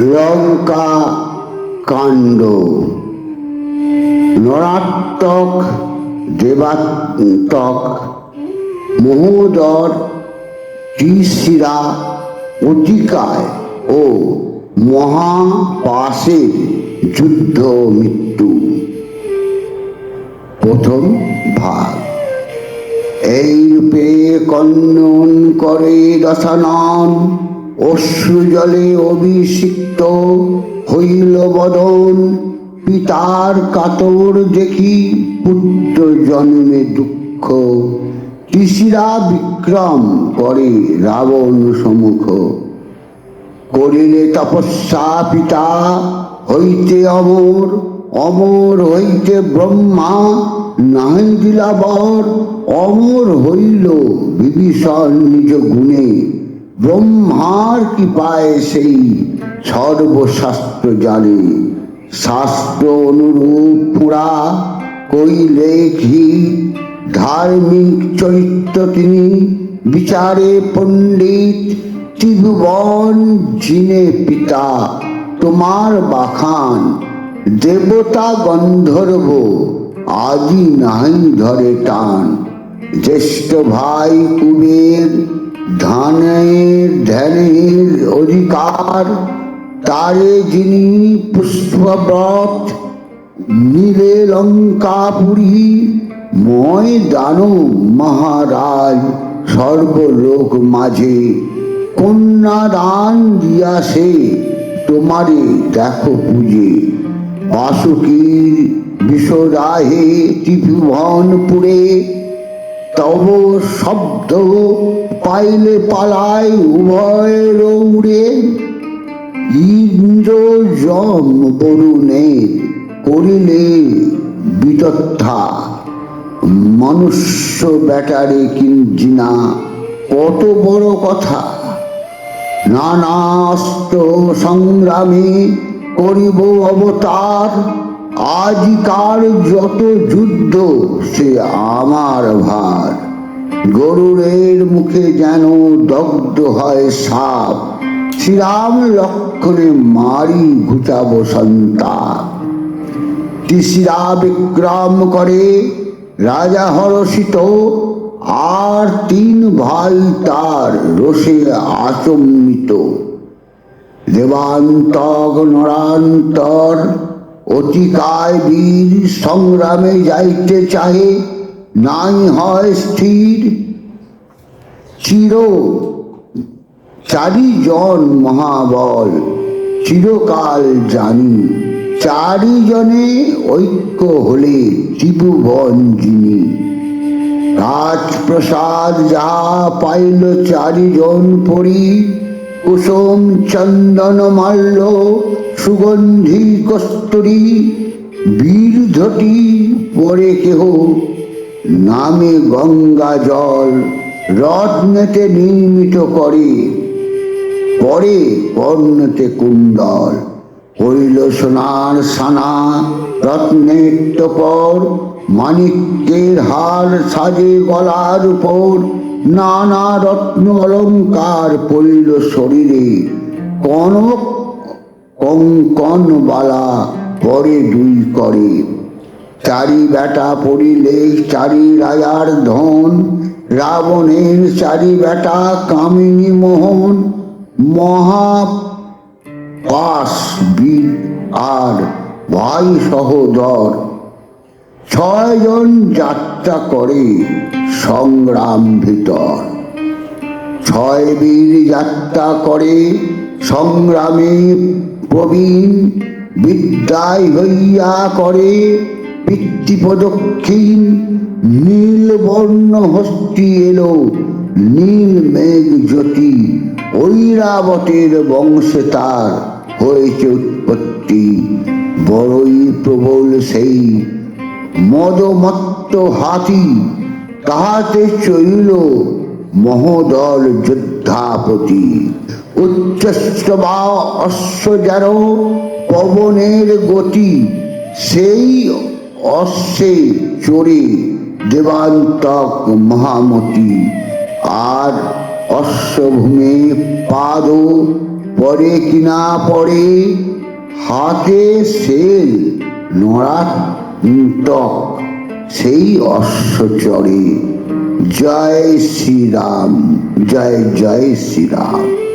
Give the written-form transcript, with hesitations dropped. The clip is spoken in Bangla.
লঙ্কা কাণ্ড। নরাত্মক দেবাত্মক মহোদর ত্রিশিরা অতিকায় ও মহাপাশের যুদ্ধ মৃত্যু। প্রথম ভাগ। এইরূপে কর্ণন করে দশানন, অশ্রুজলে অভিষিক্ত হইল বদন। পিতার কাতর দেখি পুত্র জন্মে দুঃখ, ত্রিশিরা বিক্রম করে রাবণ সম্মুখ। করিলে তপস্যা পিতা হইতে অমর, অমর হইতে ব্রহ্মা নাহি দিলা বর। অমর হইল বিভীষণ নিজ গুণে, ব্রহ্মার কৃপায় সেই সর্বশাস্ত্র জানে। শাস্ত্র অনুরূপ পুরা কইলে কি ধার্মিক চরিত্র তিনি, বিচারে পণ্ডিত ত্রিভুবন জিনে পিতা তোমার বাখান। দেবতা গন্ধর্ব আদি নাই ধরে টান, জ্যেষ্ঠ ভাই কুবের ধানের ধ্যানের অধিকার। তারে যিনি পুষ্পব্রত নীলে লঙ্কাপুরী, ময় দানব মহারাজ সর্বলোক মাঝে। কন্যা দান দিয়াছে তোমারে দেখো পূজে, বাসুকীর বিষদাহে ত্রিভুবনপুরে। তব শব্দ পাইলে পালায় উভয় উড়ে, ইন্দ্র যম বরুণের করিলে বিতথা। মনুষ্য ব্যাটারে কিঞ্জিনা কত বড় কথা, নানা অস্ত্র সংগ্রামে করিব অবতার। আজিকার যত যুদ্ধ সে আমার ভার, গরুরের মুখে যেন দগ্ধ হয় সাপ। শ্রীরাম লক্ষণে মারি ঘুচাব সন্তাপ। ত্রিশিরা বিক্রম করে রাজা হরষিত, আর তিন ভাই তার রোষে আচম্বিত। দেবান্তক নরান্তর অতিকায় বীর সংগ্রামে যাইতে চাহে, নাই হয় স্থির। চির চারিজন মহাবল চিরকাল জানি, চারিজনে ঐক্য হলে ত্রিভুবন যিনি। রাজপ্রসাদ যাহা পাইল চারিজন পরি, কুসুম চন্দন মাল্য সুগন্ধি কস্তুরী। বীরধটি পরে কেহ নামে গঙ্গা জল, রত্নেতে নির্মিত করে পরে কর্ণতে কুণ্ডল। হইল সোনার সানা রত্নের টোপর, মানিক্যের হার সাজে গলার উপর। নানা রত্ন অলঙ্কার পড়িল শরীরে, কনক কঙ্কন বালা পরে দুই করে। চারি বেটা পড়িলে চারি রাজার ধন, রাবণের চারি বেটা কামিনী মোহন। মহাপাশ বীর আর ভাই সহোদর, ছয়জন যাত্রা করে সংগ্রাম ভিতর। ছয় বীর যাত্রা করে সংগ্রামে প্রবীণ, বিদ্যায় হইয়া করে পিতৃপ্রদক্ষিণ। নীল বর্ণ হস্তি এলো নীল মেঘ জ্যোতি, ঐরাবতের বংশে তার হয়েছে উৎপত্তি। বড়ই প্রবল সেই মদমত্ত হাতি, তাহাতে চলিল মহোদল যোদ্ধাপতি। উচ্চস্তবা অশ্ব যেন পবনের গতি, সেই অশ্বে চড়ে দেবান্তক মহামতি। আর অশ্বভূমে পাদ পরে কিনা পরে হাতে সেল নড়াত্মক সেই অশ্ব চড়ে। জয় শ্রীরাম, জয় জয় শ্রীরাম।